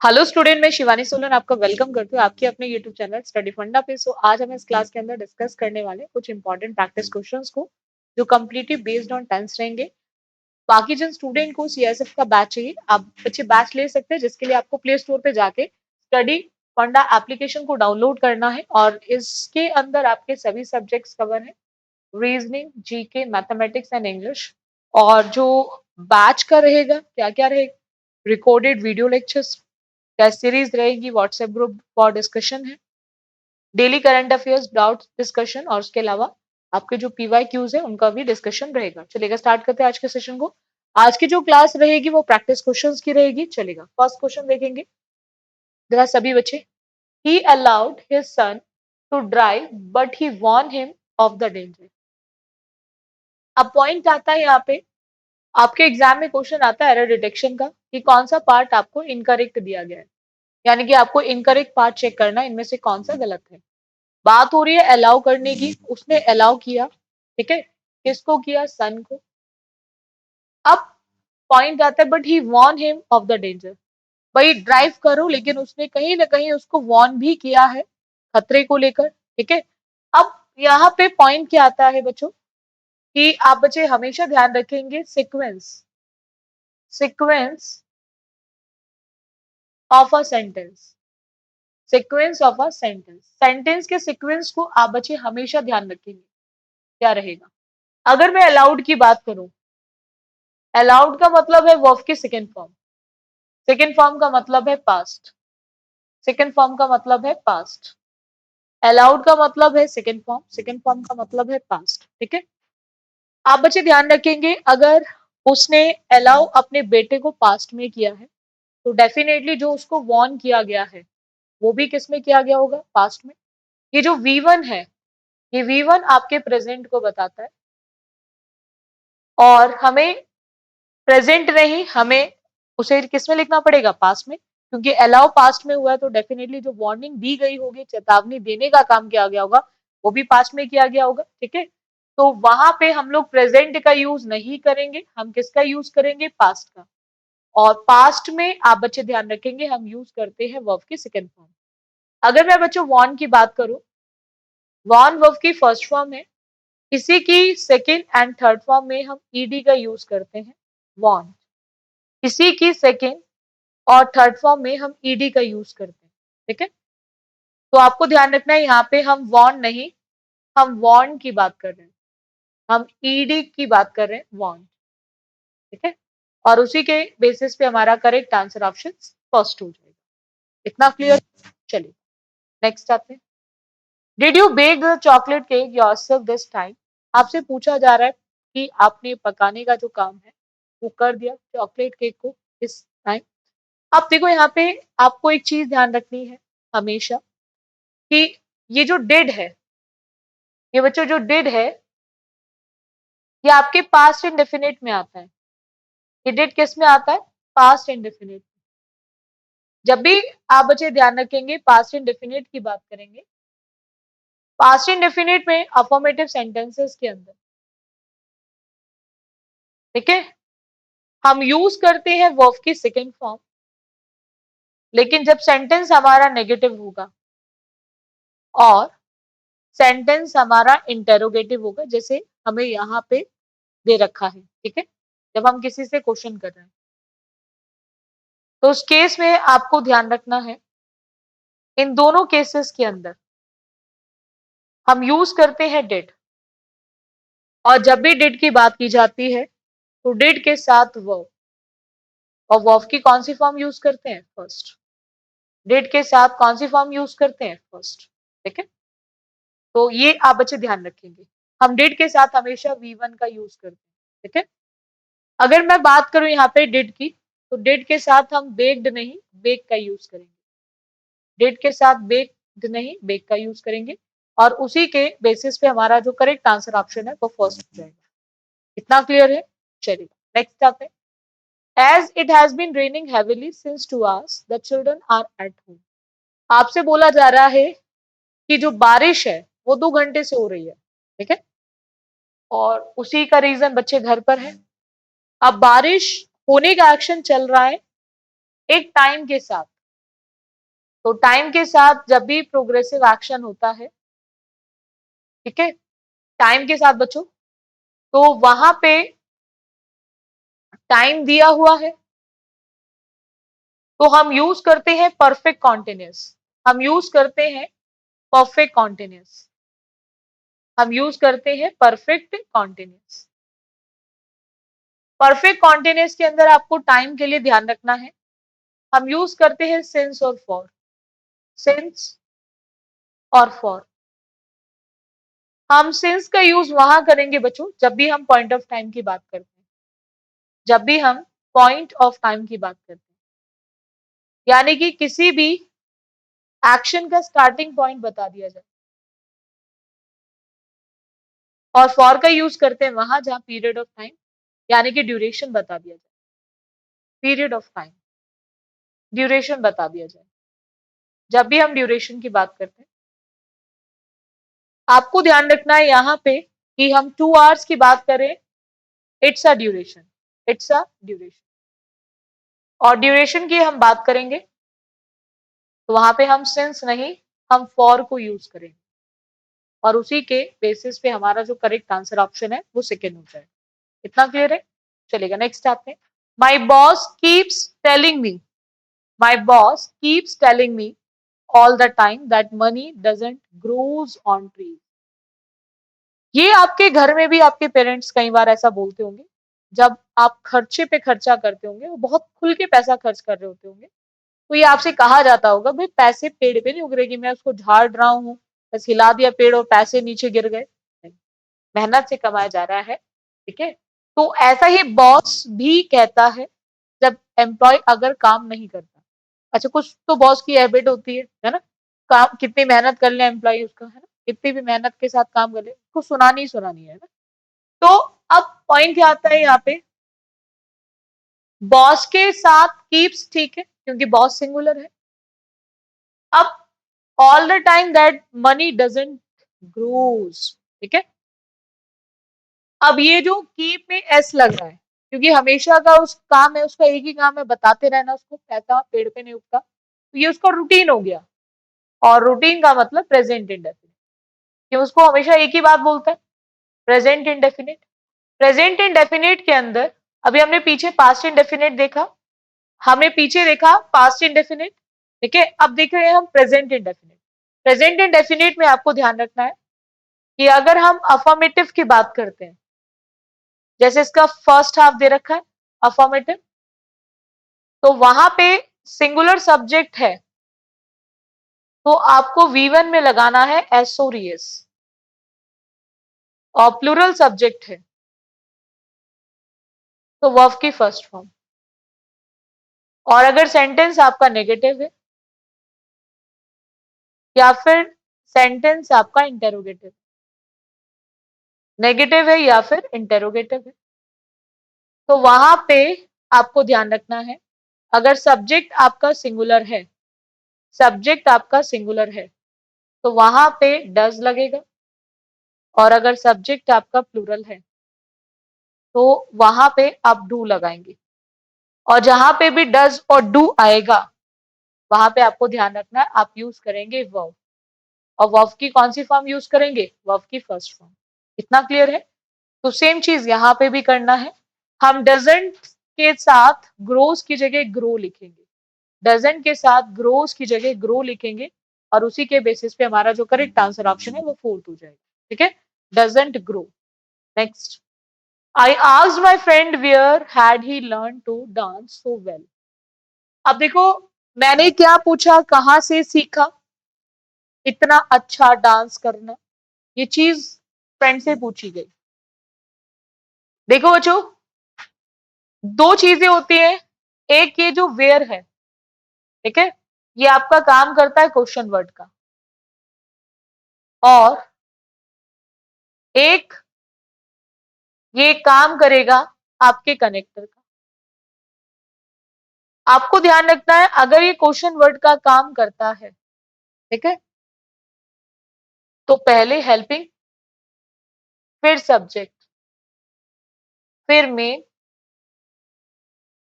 Hello student, मैं शिवानी सोलन आपका welcome करती हूँ आपके अपने यूट्यूब चैनल स्टडी फंडा पे। आज हम इस क्लास के अंदर डिस्कस करने वाले हैं कुछ इंपॉर्टेंट प्रैक्टिस क्वेश्चंस को जो कम्प्लीटली बेस्ड ऑन टेंस रहेंगे। बाकी जिन स्टूडेंट को सीएसएफ का बैच चाहिए, आप बच्चे बैच ले सकते हैं, जिसके लिए आपको प्ले स्टोर पे जाके स्टडी फंडा एप्लीकेशन को डाउनलोड करना है और इसके अंदर आपके सभी सब्जेक्ट्स कवर है, reasoning, GK, mathematics and English. और जो बैच का रहेगा, क्या क्या रहेगा, recorded video lectures, test series रहेगी, व्हाट्सएप ग्रुप फॉर डिस्कशन है, daily current affairs doubt discussion, और उसके अलावा आपके जो पीवाई क्यूज है उनका भी डिस्कशन रहेगा। चलेगा, स्टार्ट करते हैं आज के सेशन को। आज की जो क्लास रहेगी वो प्रैक्टिस क्वेश्चंस की रहेगी। चलेगा, फर्स्ट क्वेश्चन देखेंगे जरा सभी बच्चे। He allowed his son to drive but he Warne him of the danger. अब पॉइंट आता है यहाँ पे, आपके एग्जाम में क्वेश्चन आता है एरर डिटेक्शन का कि कौन सा पार्ट आपको इनकरेक्ट दिया गया है, यानी कि आपको इनकरेक्ट पार्ट चेक करना है, इनमें से कौन सा गलत है। बात हो रही है अलाउ करने की, उसने अलाउ किया, ठीक है, किसको किया, सन को। अब पॉइंट आता है but he Warne him of the danger. भाई ड्राइव करो, लेकिन उसने कहीं ना कहीं उसको वॉर्न भी किया है खतरे को लेकर, ठीक है। अब यहाँ पे पॉइंट क्या आता है बच्चों कि आप बच्चे हमेशा ध्यान रखेंगे sequence, sequence of a sentence, sequence of a sentence, sentence के सीक्वेंस को आप बच्चे हमेशा ध्यान रखेंगे। क्या रहेगा, अगर मैं अलाउड की बात करूं, अलाउड का मतलब है वर्ब की सेकेंड फॉर्म, सेकेंड फॉर्म का मतलब है पास्ट, सेकेंड फॉर्म का मतलब है पास्ट, अलाउड का मतलब है सेकेंड फॉर्म, सेकेंड फॉर्म का मतलब है पास्ट, ठीक है। आप बच्चे ध्यान रखेंगे, अगर उसने अलाउ अपने बेटे को पास्ट में किया है तो डेफिनेटली जो उसको वॉर्न किया गया है वो भी किस में किया गया होगा, पास्ट में। ये जो V1 है, ये V1 आपके प्रेजेंट को बताता है, और हमें प्रेजेंट नहीं, हमें उसे किस में लिखना पड़ेगा, पास्ट में, क्योंकि अलाउ पास्ट में हुआ है तो डेफिनेटली जो वार्निंग दी गई होगी, चेतावनी देने का काम किया गया होगा, वो भी पास्ट में किया गया होगा, ठीक है। तो वहां पे हम लोग प्रेजेंट का यूज नहीं करेंगे, हम किसका यूज करेंगे, पास्ट का। और पास्ट में आप बच्चे ध्यान रखेंगे हम यूज करते हैं वर्ब की सेकेंड फॉर्म। अगर मैं बच्चों वॉर्न की बात करूं, वॉर्न वर्ब की फर्स्ट फॉर्म है, इसी की सेकेंड एंड थर्ड फॉर्म में हम ईडी का यूज करते हैं, वॉर्न। इसी की सेकेंड और थर्ड फॉर्म में हम ईडी का यूज करते हैं, ठीक है। तो आपको ध्यान रखना है, यहाँ पे हम वॉर्न नहीं, हम वॉर्न की बात कर रहे हैं, हम ईडी की बात कर रहे हैं, वॉर्न, ठीक है। और उसी के बेसिस पे हमारा करेक्ट आंसर ऑप्शन फर्स्ट हो जाएगा। इतना क्लियर। चलिए नेक्स्ट आते हैं। Did you bake the chocolate cake yourself this time. आपसे पूछा जा रहा है कि आपने पकाने का जो काम है वो कर दिया चॉकलेट केक को इस टाइम। अब देखो यहाँ पे आपको एक चीज ध्यान रखनी है हमेशा कि ये जो डिड है, ये बच्चों जो डिड है, ये आपके पास्ट इंडेफिनिट में आता है। ये डिड किस में आता है, पास्ट इंडेफिनिट। जब भी आप बच्चे ध्यान रखेंगे पास्ट इंडेफिनिट की बात करेंगे, पास्ट इंडेफिनिट में अफर्मेटिव सेंटेंसेस के अंदर, ठीक है, हम यूज करते हैं वर्ब की सेकेंड फॉर्म, लेकिन जब सेंटेंस हमारा नेगेटिव होगा और सेंटेंस हमारा इंटेरोगेटिव होगा, जैसे हमें यहाँ पे दे रखा है, ठीक है, जब हम किसी से क्वेश्चन कर रहे हैं, तो उस केस में आपको ध्यान रखना है, इन दोनों केसेस के अंदर हम यूज करते हैं डिड। और जब भी डिड की बात की जाती है तो डिड के साथ वर्ब, और वर्ब की कौन सी फॉर्म यूज करते हैं, फर्स्ट। डिड के साथ कौन सी फॉर्म यूज करते हैं, फर्स्ट, ठीक है। तो ये आप बच्चे ध्यान रखेंगे, हम डिड के साथ हमेशा V1 का यूज करते हैं, ठीक है। अगर मैं बात करूं यहाँ पे डिड की, तो डिड के साथ हम बेक्ड नहीं, बेक का यूज करेंगे। डिड के साथ बेक्ड नहीं, बेक का यूज करेंगे, और उसी के बेसिस पे हमारा जो करेक्ट आंसर ऑप्शन है वो फर्स्ट हो जाएगा। इतना क्लियर है। चलिए नेक्स्ट आते हैं। As it has been raining heavily since 2 hours, the children are at home. आपसे बोला जा रहा है कि जो बारिश है वो 2 घंटे से हो रही है, ठीक है, और उसी का रीजन बच्चे घर पर है। अब बारिश होने का एक्शन चल रहा है एक टाइम के साथ, तो टाइम के साथ जब भी प्रोग्रेसिव एक्शन होता है, ठीक है, टाइम के साथ बच्चों, तो वहां पे टाइम दिया हुआ है, तो हम यूज करते हैं परफेक्ट कॉन्टिन्यूस। हम यूज करते हैं परफेक्ट कॉन्टिन्यूस। हम यूज करते हैं परफेक्ट कॉन्टिन्यूस। परफेक्ट कॉन्टिन्यूस के अंदर आपको टाइम के लिए ध्यान रखना है, हम यूज करते हैं सिंस और फॉर। सिंस और फॉर। हम सिंस का यूज वहां करेंगे बच्चों जब भी हम पॉइंट ऑफ टाइम की बात करते हैं। जब भी हम पॉइंट ऑफ टाइम की बात करते हैं, यानी कि किसी भी एक्शन का स्टार्टिंग पॉइंट बता दिया जाए। और फॉर का यूज करते हैं वहां जहां पीरियड ऑफ टाइम, यानी कि ड्यूरेशन बता दिया जाए। पीरियड ऑफ टाइम, ड्यूरेशन बता दिया जाए। जब भी हम ड्यूरेशन की बात करते हैं, आपको ध्यान रखना है यहाँ पे कि हम 2 आवर्स की बात करें, it's a duration. It's a duration. और ड्यूरेशन की हम बात करेंगे तो वहां पे हम सिंस नहीं, हम फॉर को यूज करेंगे, और उसी के बेसिस पे हमारा जो करेक्ट आंसर ऑप्शन है वो सेकेंड हो जाएगा। इतना क्लियर है? चलेगा नेक्स्ट आते हैं। My boss keeps telling me, my boss keeps telling me all the time that money doesn't grows on trees. ये आपके घर में भी आपके पेरेंट्स कई बार ऐसा बोलते होंगे, जब आप खर्चे पे खर्चा करते होंगे, वो बहुत खुल के पैसा खर्च कर रहे होते होंगे, तो ये आपसे कहा जाता होगा भाई पैसे पेड़ पे नहीं उगरेगी, मैं उसको झाड़ रहा हूँ, बस हिला दिया पेड़ और पैसे नीचे गिर गए। मेहनत से कमाया जा रहा है, ठीक है। तो ऐसा ही बॉस भी कहता है जब एम्प्लॉय अगर काम नहीं करता। अच्छा, कुछ तो बॉस की हैबिट होती है ना, काम कितनी मेहनत कर ले एम्प्लॉय उसका, है ना, कितनी भी मेहनत के साथ काम कर ले, उसको सुनानी है ना। तो अब पॉइंट क्या आता है यहाँ पे, बॉस के साथ कीप्स, ठीक है, क्योंकि बॉस सिंगुलर है। अब all the time that money doesn't grows, ठीक है। अब ये जो कीप में एस लग रहा है, क्योंकि हमेशा का उस काम है, उसका एक ही काम है, बताते रहना उसको पैसा पेड़ पे नहीं उगता, तो ये उसका रूटीन हो गया। और रूटीन का मतलब प्रेजेंट इंडेफिनिट, कि उसको हमेशा एक ही बात बोलता है, प्रेजेंट इंडेफिनिट। प्रेजेंट इंडेफिनिट के अंदर अभी हमने पीछे पास्ट इंडेफिनिट देखा, हमने पीछे देखा पास्ट इंडेफिनिट, ठीक है। अब देख रहे हैं हम प्रेजेंट इंडेफिनिट। प्रेजेंट इंडेफिनिट में आपको ध्यान रखना है कि अगर हम अफर्मेटिव की बात करते हैं, जैसे इसका फर्स्ट हाफ दे रखा है अफर्मेटिव, तो वहां पे सिंगुलर सब्जेक्ट है, तो आपको V1 में लगाना है एसोरियस, और प्लूरल सब्जेक्ट है तो वर्ब की फर्स्ट फॉर्म। और अगर सेंटेंस आपका नेगेटिव है, या फिर सेंटेंस आपका इंटेरोगेटिव, नेगेटिव है या फिर इंटेरोगेटिव है, तो वहां पे आपको ध्यान रखना है, अगर सब्जेक्ट आपका सिंगुलर है, सब्जेक्ट आपका सिंगुलर है, तो वहां पे डज लगेगा। और अगर सब्जेक्ट आपका प्लूरल है, तो वहां पे आप डू लगाएंगे। और जहां पे भी डज और डू आएगा, वहां पे आपको ध्यान रखना है आप यूज करेंगे वर्ब। और वर्ब की कौन सी फॉर्म यूज करेंगे, वर्ब की फर्स्ट फॉर्म। इतना क्लियर है? तो सेम चीज यहां पे भी करना है, हम डजंट के साथ ग्रोस की जगह ग्रो लिखेंगे, डजंट के साथ ग्रोस की जगह ग्रो लिखेंगे, और उसी के बेसिस पे हमारा जो करेक्ट आंसर ऑप्शन है वो फोर्थ हो जाएगा, ठीक है, doesn't grow. Next, I asked my friend where had he learn to dance so well. अब देखो, मैंने क्या पूछा, कहां से सीखा इतना अच्छा डांस करना, ये चीज फ्रेंड से पूछी गई। देखो बच्चों, दो चीजें होती हैं, एक ये जो वेयर है, ठीक है, ये आपका काम करता है क्वेश्चन वर्ड का, और एक ये काम करेगा आपके कनेक्टर का। आपको ध्यान रखना है, अगर ये क्वेश्चन वर्ड का काम करता है, ठीक है, तो पहले हेल्पिंग, फिर सब्जेक्ट, फिर मेन,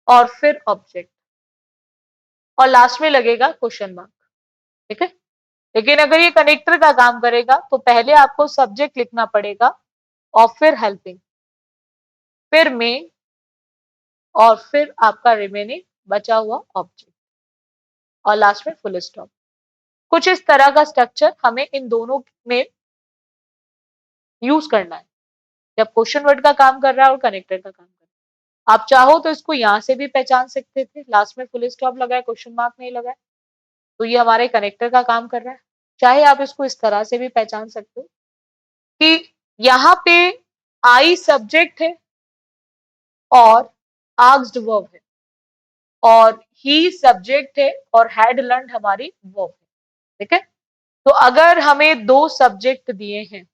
और फिर ऑब्जेक्ट, और लास्ट में लगेगा क्वेश्चन मार्क। ठीक है। लेकिन अगर ये कनेक्टर का काम करेगा तो पहले आपको सब्जेक्ट लिखना पड़ेगा और फिर हेल्पिंग, फिर मेन, और फिर आपका रिमेनिंग बचा हुआ ऑब्जेक्ट, और लास्ट में फुल स्टॉप। कुछ इस तरह का स्ट्रक्चर हमें इन दोनों में यूज करना है जब क्वेश्चन वर्ड का काम कर रहा है और कनेक्टर का काम कर रहा है। आप चाहो तो इसको यहां से भी पहचान सकते थे, लास्ट में फुल स्टॉप लगाए, क्वेश्चन मार्क नहीं लगाए, तो ये हमारे कनेक्टर का काम कर रहा है। चाहे आप इसको इस तरह से भी पहचान सकते हो कि यहाँ पे आई सब्जेक्ट है और आस्क्ड वर्ब है, और ही सब्जेक्ट है और हैड लर्न्ड हमारी वर्ब है। ठीक है। तो अगर हमें दो सब्जेक्ट दिए हैं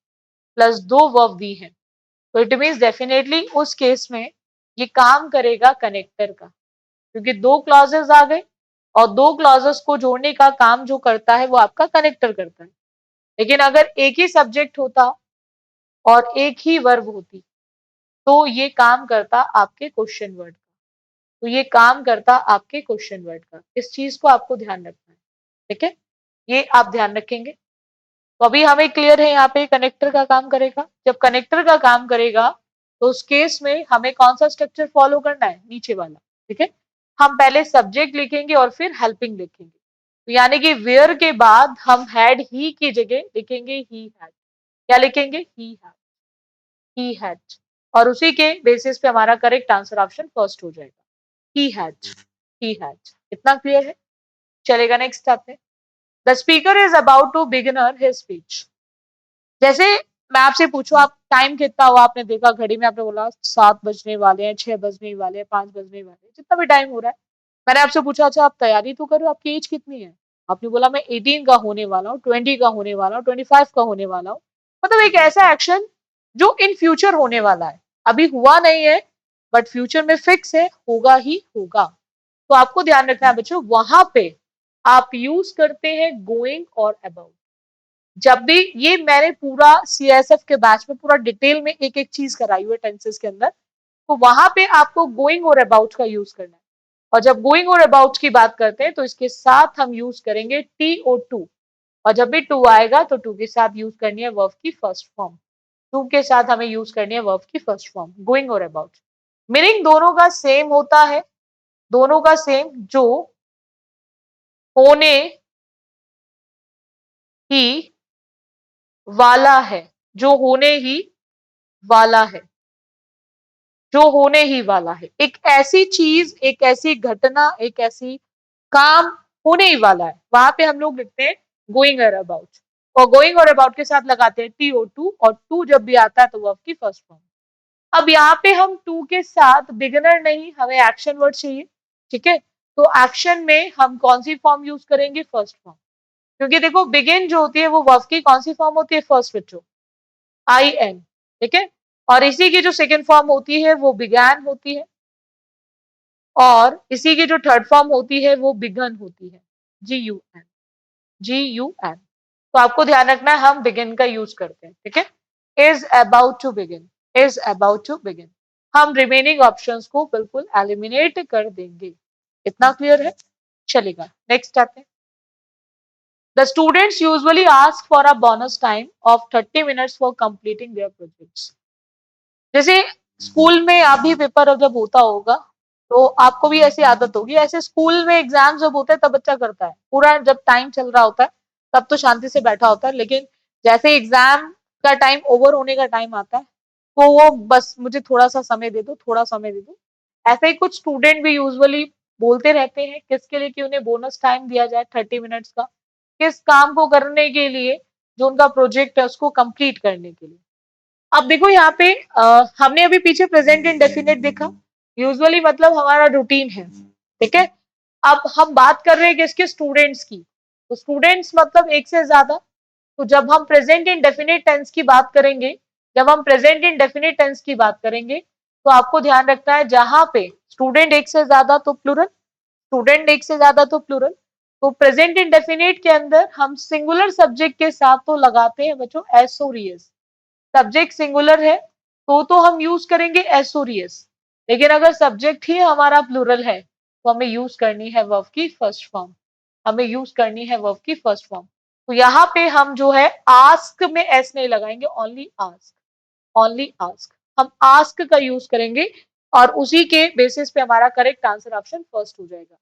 प्लस दो वर्ब दी हैं, तो इट मीन्स डेफिनेटली उस केस में ये काम करेगा कनेक्टर का, क्योंकि दो क्लॉजेस आ गए और दो क्लॉजेस को जोड़ने का काम जो करता है वो आपका कनेक्टर करता है। लेकिन अगर एक ही सब्जेक्ट होता और एक ही वर्ब होती तो ये काम करता आपके क्वेश्चन वर्ड का, तो ये काम करता आपके क्वेश्चन वर्ड का। इस चीज को आपको ध्यान रखना है। ठीक है, ये आप ध्यान रखेंगे। तो अभी हमें क्लियर है यहाँ पे कनेक्टर का काम करेगा। जब कनेक्टर का काम करेगा तो उस केस में हमें कौन सा स्ट्रक्चर फॉलो करना है, नीचे वाला। ठीक है, हम पहले सब्जेक्ट लिखेंगे और फिर हेल्पिंग लिखेंगे, तो यानी कि वेयर के बाद हम हैड ही की जगह लिखेंगे ही हैड। क्या लिखेंगे, ही हैड, और उसी के बेसिस पे हमारा करेक्ट आंसर ऑप्शन फर्स्ट हो जाएगा, ही हैड, ही हैड। इतना क्लियर है। चलेगा नेक्स्ट स्टेप पे। The speaker is about to beginner his speech. जैसे मैं आपसे पूछूं आप टाइम कितना हुआ, आपने देखा घड़ी में, आपने बोला 7 बजने वाले हैं, 6 बजने वाले हैं, 5 बजने वाले हैं, जितना भी टाइम हो रहा है। मैंने आपसे पूछा अच्छा आप तैयारी तो करो, आपकी एज कितनी है, आपने बोला मैं 18 का होने वाला हूँ, 20 का होने वाला हूँ, 25 का होने वाला हूँ। मतलब एक ऐसा एक्शन जो इन फ्यूचर होने वाला है, अभी हुआ नहीं है बट फ्यूचर में फिक्स है, होगा ही होगा। तो आपको ध्यान रखना है बच्चों, वहां पे आप यूज करते हैं गोइंग और अबाउट। जब भी ये मैंने पूरा सीएसएफ के बैच में पूरा डिटेल में एक एक चीज कराई हुई है टेंसेस के अंदर, तो वहां पे आपको गोइंग और अबाउट का यूज करना है। और जब गोइंग और अबाउट की बात करते हैं तो इसके साथ हम यूज करेंगे टी और टू, और जब भी टू आएगा तो टू के साथ यूज करनी है वर्ब की फर्स्ट फॉर्म। टू के साथ हमें यूज करनी है वर्ब की फर्स्ट फॉर्म, गोइंग और अबाउट। मीनिंग दोनों का सेम होता है, दोनों का सेम, जो होने ही वाला है, जो होने ही वाला है, जो होने ही वाला है। एक ऐसी चीज, एक ऐसी घटना, एक ऐसी काम होने ही वाला है, वहां पे हम लोग लिखते हैं गोइंग और अबाउट, और गोइंग और अबाउट के साथ लगाते हैं टी ओ टू, और टू जब भी आता है तो वर्ब की फर्स्ट फॉर्म। अब यहाँ पे हम टू के साथ बिगिनर नहीं, हमें एक्शन वर्ड चाहिए। ठीक है, तो एक्शन में हम कौन सी फॉर्म यूज करेंगे, फर्स्ट फॉर्म। क्योंकि देखो बिगिन जो होती है वो वर्ब की कौन सी फॉर्म होती है, फर्स्ट बच्चों, आई एन। ठीक है, और इसी की जो सेकेंड फॉर्म होती है वो बिगैन होती है, और इसी की जो थर्ड फॉर्म होती है वो बिगन होती है, G U N, G U N. तो आपको ध्यान रखना है हम बिगिन का यूज करते हैं। ठीक है, is about to begin, is about to begin. हम रिमेनिंग ऑप्शंस को बिल्कुल एलिमिनेट कर देंगे। इतना क्लियर है। चलेगा नेक्स्ट स्टेप है। The students usually ask for a bonus time of 30 minutes for completing their projects. जैसे स्कूल में अभी पेपर जब होता होगा तो आपको भी ऐसी आदत होगी, ऐसे स्कूल में एग्जाम जब होते हैं तब बच्चा करता है, पूरा जब टाइम चल रहा होता है तब तो शांति से बैठा होता है, लेकिन जैसे एग्जाम का टाइम ओवर होने का टाइम आता है तो वो बस मुझे थोड़ा सा समय दे दो, थोड़ा समय दे दो। ऐसे ही कुछ स्टूडेंट भी यूजुअली बोलते रहते हैं, किसके लिए, कि उन्हें बोनस टाइम दिया जाए 30 मिनट्स का, किस काम को करने के लिए, जो उनका प्रोजेक्ट है उसको कंप्लीट करने के लिए। अब देखो यहाँ पे हमने अभी पीछे प्रेजेंट इंडेफिनिट देखा, यूजुअली मतलब हमारा रूटीन है। ठीक है, अब हम बात कर रहे हैं किसके, स्टूडेंट्स की, तो स्टूडेंट्स मतलब एक से ज्यादा। तो जब हम प्रेजेंट इंडेफिनिट टेंस की बात करेंगे, जब हम प्रेजेंट इंडेफिनिट टेंस की बात करेंगे तो आपको ध्यान रखना है जहां पे स्टूडेंट एक से ज्यादा तो प्लूरल, स्टूडेंट एक से ज्यादा तो प्लूरल। तो प्रेजेंट इंडेफिनिट के अंदर हम सिंगुलर सब्जेक्ट के साथ तो लगाते हैं बच्चों एसोरियस। सब्जेक्ट सिंगुलर है तो हम यूज करेंगे एसोरियस, लेकिन अगर सब्जेक्ट ही हमारा प्लूरल है तो हमें यूज करनी है वर्ब की फर्स्ट फॉर्म। हमें यूज करनी है वर्ब की फर्स्ट फॉर्म। तो यहाँ पे हम जो है आस्क में एस नहीं लगाएंगे, ओनली आस्क, ओनली आस्क, हम आस्क का यूज करेंगे और उसी के बेसिस पे हमारा करेक्ट आंसर ऑप्शन फर्स्ट हो जाएगा।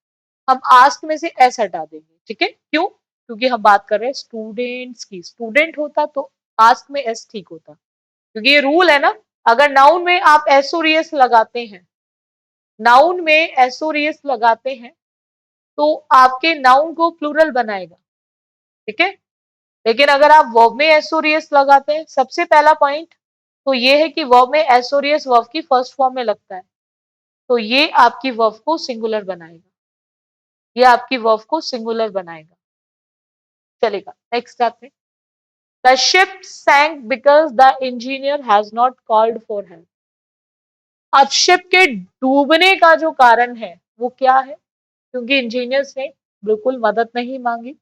हम आस्क में से एस हटा देंगे, ठीक है, क्यों? क्योंकि हम बात कर रहे हैं स्टूडेंट्स की, स्टूडेंट होता तो आस्क में एस ठीक होता, क्योंकि ये रूल है ना, अगर नाउन में आप एस और एस लगाते हैं, नाउन में एस और एस लगाते हैं तो आपके नाउन को प्लूरल बनाएगा, ठीक है। लेकिन अगर आप वर्ब में एस और एस लगाते हैं, सबसे पहला पॉइंट तो ये है कि वर्ब में एस और एस वर्ब की फर्स्ट फॉर्म में लगता है, तो ये आपकी वर्ब को सिंगुलर बनाएगा, ये आपकी वर्ब को सिंगुलर बनाएगा। चलेगा, नेक्स्ट आते हैं। The ship sank because the engineer has not called for help. अब शिप के डूबने का जो कारण है वो क्या है? क्योंकि इंजीनियर्स ने बिल्कुल मदद नहीं मांगी।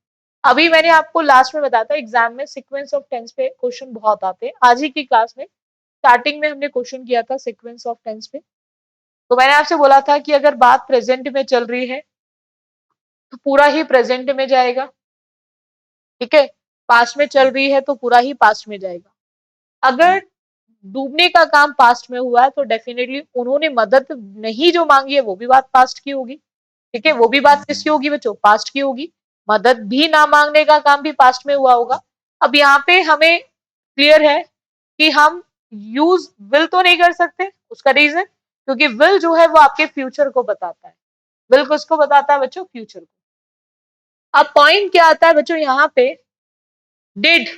अभी मैंने आपको लास्ट में बताया था एग्जाम में सीक्वेंस ऑफ टेंस पे क्वेश्चन बहुत आते हैं। आज ही की क्लास में स्टार्टिंग में हमने क्वेश्चन किया था सीक्वेंस ऑफ टेंस पे। तो मैंने आपसे बोला था कि अगर बात प्रेजेंट में चल रही है तो पूरा ही प्रेजेंट में जाएगा, ठीक है। पास्ट में चल रही है तो पूरा ही पास्ट में जाएगा। अगर डूबने का काम पास्ट में हुआ है तो डेफिनेटली उन्होंने मदद नहीं जो मांगी है वो भी बात पास्ट की होगी, ठीक है। वो भी बात किसकी होगी बच्चों? पास्ट की होगी। मदद भी ना मांगने का काम भी पास्ट में हुआ होगा। अब यहाँ पे हमें क्लियर है कि हम यूज विल तो नहीं कर सकते, उसका रीजन क्योंकि विल जो है वो आपके फ्यूचर को बताता है। विल किसको बताता है बच्चों? फ्यूचर को। अब पॉइंट क्या आता है बच्चों यहाँ पे? डिड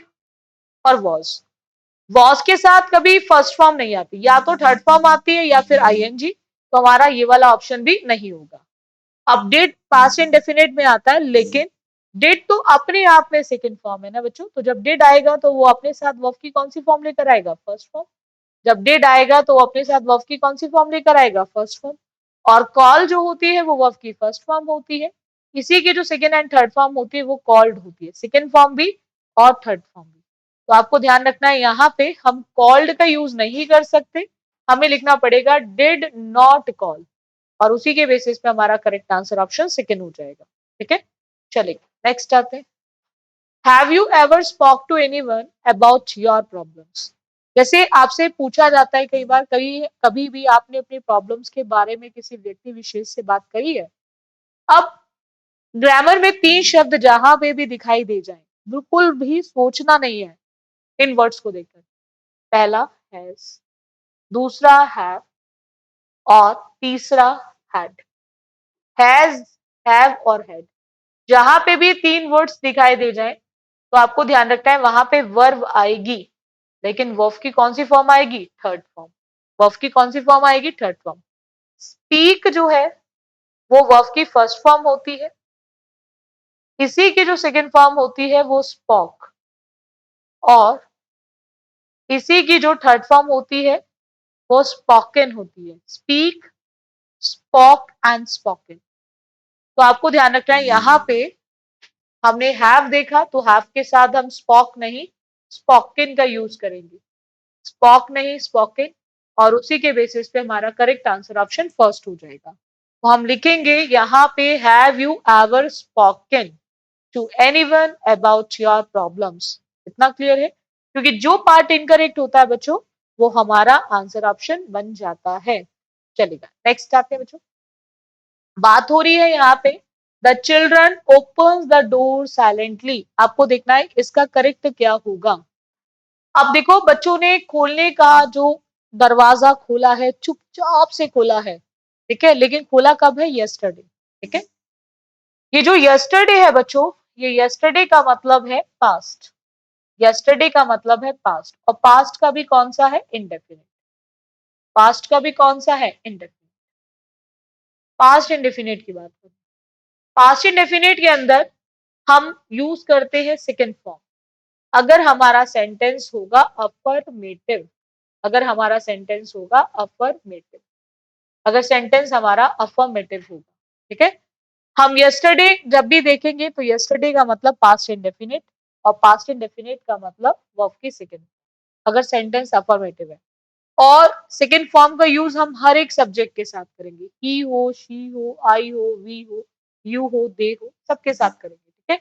और वॉज के साथ कभी फर्स्ट फॉर्म नहीं आती, या तो थर्ड फॉर्म आती है या फिर आईएनजी, तो हमारा ये वाला ऑप्शन भी नहीं होगा। अब डिड पास्ट इंडेफिनिट में आता है, लेकिन डिड तो अपने आप में सेकंड फॉर्म है ना बच्चों, तो जब डिड आएगा तो वो अपने साथ वर्ब की कौन सी फॉर्म लेकर आएगा? First form. जब डिड आएगा तो वो अपने साथ वर्ब की कौन सी फॉर्म लेकर आएगा? First form. और कॉल जो होती है वो वर्ब की फर्स्ट फॉर्म होती है। इसी की जो सेकंड एंड थर्ड फॉर्म होती है वो कॉल्ड होती है, सेकंड फॉर्म भी और थर्ड फॉर्म भी। तो आपको ध्यान रखना है यहाँ पे हम कॉल्ड का यूज नहीं कर सकते, हमें लिखना पड़ेगा डिड नॉट कॉल, और उसी के बेसिस पे हमारा करेक्ट आंसर ऑप्शन सेकंड हो जाएगा, ठीक है। चलेगा, नेक्स्ट आते हैं। Have you ever spoke to anyone about your problems? जैसे आपसे पूछा जाता है कई बार, कभी भी आपने अपनी प्रॉब्लम्स के बारे में किसी व्यक्ति विशेष से बात करी है? अब ग्रामर में 3 शब्द जहां पे भी दिखाई दे जाए, बिल्कुल भी सोचना नहीं है इन वर्ड्स को देखकर। पहला हैज, दूसरा हैव और तीसरा हैड। हैज, हैव और हैड, जहां पे भी 3 वर्ड्स दिखाई दे जाए तो आपको ध्यान रखना है वहां पे वर्ब आएगी, लेकिन वर्ब की कौन सी फॉर्म आएगी? Third form. वर्ब की कौन सी फॉर्म आएगी? Third form. स्पीक जो है वो वर्ब की फर्स्ट फॉर्म होती है, इसी की जो सेकंड फॉर्म होती है वो स्पोक, और इसी की जो थर्ड फॉर्म होती है वो स्पोकन होती है। Speak, spoke and spoken. तो आपको ध्यान रखना है यहाँ पे हमने हैव देखा तो हैव के साथ हम स्पोक नहीं स्पोकन का यूज करेंगे, स्पोक नहीं स्पोकन, और उसी के बेसिस पे हमारा करेक्ट आंसर ऑप्शन फर्स्ट हो जाएगा। तो हम लिखेंगे यहाँ पे have you ever spoken to anyone about your problems. इतना क्लियर है? क्योंकि जो पार्ट इनकरेक्ट होता है बच्चों वो हमारा आंसर ऑप्शन बन जाता है। चलेगा, नेक्स्ट आते हैं बच्चों। बात हो रही है यहाँ पे the children opens the door silently. आपको देखना है इसका करेक्ट क्या होगा। अब देखो बच्चों ने खोलने का जो दरवाजा खोला है चुपचाप से खोला है, ठीक है, लेकिन खोला कब है? यस्टरडे, ठीक है। ये जो यस्टरडे है बच्चों, ये यस्टरडे का मतलब है पास्ट, यस्टरडे का मतलब है पास्ट, और पास्ट का भी कौन सा है? इंडेफिनिट। पास्ट का भी कौन सा है? इंडेफिनिट। पास्ट इंडेफिनिट की बात करें, पास्ट इंडेफिनिट के अंदर हम यूज करते हैं सेकेंड फॉर्म। अगर हमारा सेंटेंस होगा अफर्मेटिव, अगर हमारा सेंटेंस होगा अफर्मेटिव, अगर सेंटेंस हमारा अफर्मेटिव होगा, ठीक है। हम यस्टरडे जब भी देखेंगे तो यस्टरडे का मतलब पास्ट इंडेफिनिट, और पास्ट इंडेफिनिट का मतलब वर्ब की सेकंड, अगर सेंटेंस अफर्मेटिव है। और सेकंड फॉर्म का यूज हम हर एक सब्जेक्ट के साथ करेंगे, ही हो, शी हो, आई हो, वी हो, यू हो, दे हो, सबके साथ करेंगे, ठीक है।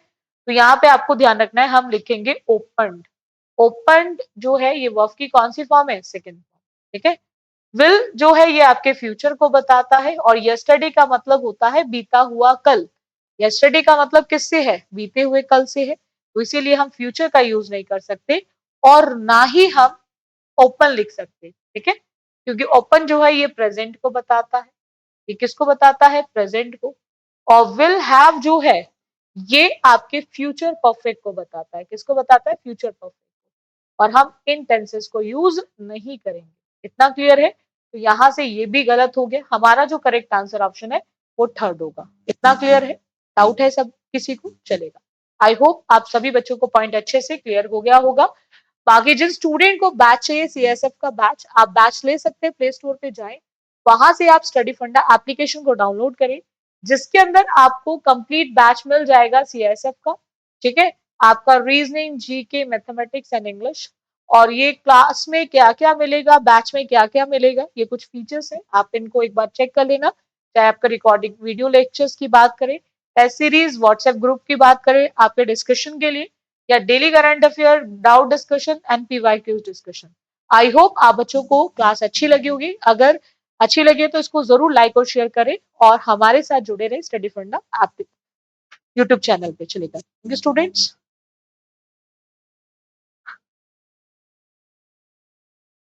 तो यहाँ पे आपको ध्यान रखना है, हम लिखेंगे ओपन्ड। ओपन्ड जो है ये वर्ब की कौन सी फॉर्म है, सेकेंड फॉर्म, ठीक है। विल जो है ये आपके फ्यूचर को बताता है, और यस्टरडे का मतलब होता है बीता हुआ कल। यस्टरडे का मतलब किससे है, बीते हुए कल से है, तो इसीलिए हम फ्यूचर का यूज नहीं कर सकते, और ना ही हम ओपन लिख सकते, ठीक है, क्योंकि ओपन जो है ये प्रेजेंट को बताता है। ये किसको बताता है, प्रेजेंट को। और विल हैव जो है ये आपके फ्यूचर परफेक्ट को बताता है, किसको बताता है, फ्यूचर परफेक्ट। और हम इन टेंसेस को यूज नहीं करेंगे, इतना क्लियर है। तो यहां से ये भी गलत हो गया, हमारा जो करेक्ट आंसर ऑप्शन है वो थर्ड होगा। इतना क्लियर है, डाउट है सब किसी को, चलेगा। आई होप आप सभी बच्चों को पॉइंट अच्छे से क्लियर हो गया होगा। बाकी जिन स्टूडेंट को बैच चाहिए, सीएसएफ का बैच, आप बैच ले सकते हैं, प्ले स्टोर पे जाएं, वहां से आप स्टडी फंडा एप्लीकेशन को डाउनलोड करें, जिसके अंदर आपको कंप्लीट बैच मिल जाएगा सीएसएफ का, ठीक है। आपका reasoning, GK, mathematics and English. और ये क्लास में क्या क्या मिलेगा, बैच में क्या क्या मिलेगा, ये कुछ फीचर्स है, आप इनको एक बार चेक कर लेना। चाहे आपका रिकॉर्डिंग वीडियो लेक्चर्स की बात करें, टेस्ट सीरीज, व्हाट्सएप ग्रुप की बात करें आपके डिस्कशन के लिए, या daily current affair, doubt discussion and PYQs discussion. I hope आप बच्चों को क्लास अच्छी लगी होगी। अगर अच्छी लगी तो इसको जरूर लाइक और शेयर करें, और हमारे साथ जुड़े रहे स्टडी फंडा आप यूट्यूब चैनल पे, चलेगा। स्टूडेंट्स